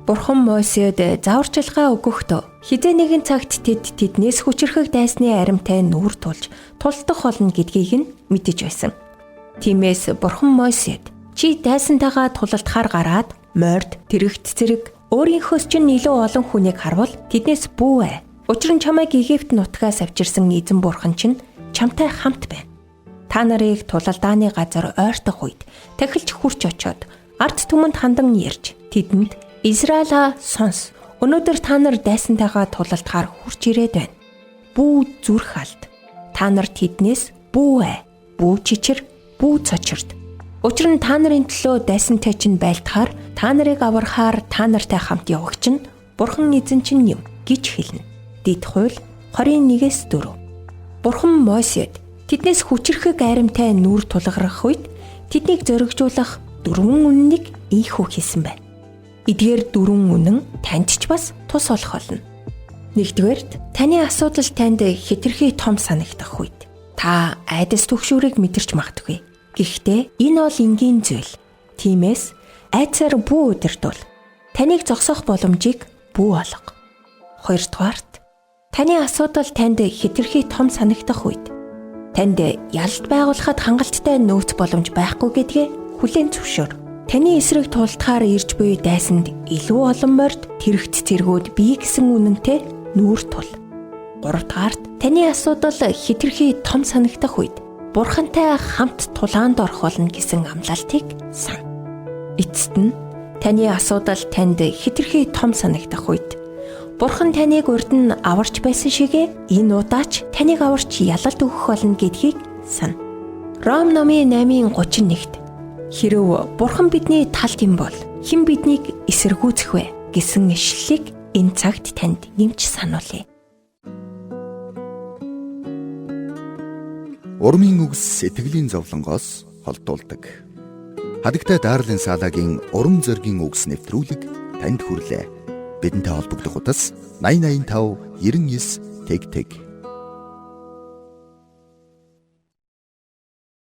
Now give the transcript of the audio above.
Бурхан Мосед зааварчилгаа өгөхдөө хизээ нэгэн цагт тэднээс хүчрхэг дайсны аримтай нүүр тулж тулдах болно гэдгийг нь мэдэж байсан. Тиймээс Бурхан Мосед чи дайсантайгаа тулалдахаар гараад морд, тэрэгт зэрэг өөрийнхөөс чинь илүү олон хүнийг харвал тэднээс бүү. Учир нь чамайг Египт нутгаас авчирсан эзэн Бурхан чинь чамтай хамт байна. Та нарыг тулалдааны газар ойртох үед тахилч хурч очоод ард түмэнд хандан ярьж тэдэнд Израилаа сонс. Өнөөдөр та нар дайсантайгаа тулалдахаар хурч ирээд байна. Бүү зүрх алд. Та нар тэднээс бүү, бүү чичир, бүү цочирд. Учир нь та нарын төлөө дайсантай чинь байлдахаар та нарыг аврахаар та нартай хамт явах чинь Бурхан эзэн чинь юм гэж хэлнэ. Дэд хууль 21:4. Бурхан Мосед тэднээс хүчрхэг айрамтай нүүр тулгарах үед тэднийг зоригжуулах 4 үннийг ийхүү хийсэн байна. Эдгээр 4 үнэн танд ч бас тус болох болно. Нэгдүгээрт таны асуудал танд хэтэрхий том санагдах үед та айдас түгшүүрийг мэдэрч магадгүй. Гэхдээ энэ бол энгийн зүйл. Тиймээс айцаар бүү удирдвал таныг зогсоох боломжийг бүү олго. Хоёрдугаарт таны асуудал танд хэтэрхий том санагдах үед танд ялалт байгуулахад хангалттай нөөц боломж байхгүй гэдгээ хүлээн зөвшөөр. Таны эсрэг тулдахаар ирж буй дайсанд илүү олон морд, тэрэгт цэргүүд бий гэсэн үнэнтэй нүүр тул. Гуравдугаарт таны асуудал хэтэрхий том санагдах үед Бурхантай хамт тулаанд орох болно гэсэн амлалтыг сан. Эцэст нь таны асуудал танд хэтэрхий том санагдах үед Бурхан таныг урд нь аварч байсан шигээ энэ удаач таныг аварч ялалт өгөх болно гэдгийг сан. Ром номын 8:31-т Хэрв Бурхан бидний талд юм бол хэн биднийг эсэргүүцэх вэ гэсэн ишлэлийг энэ цагт танд нэмж сануулъя. Урмын үгс сэтгэлийн зовлонгоос холдуулдаг. Хадагтай Дарлин Салагийн урам зоригийн үгс нэвтрүүлэг танд хүрлээ. Бидэнтэй холбогдох утас 8085 99 тэг тэг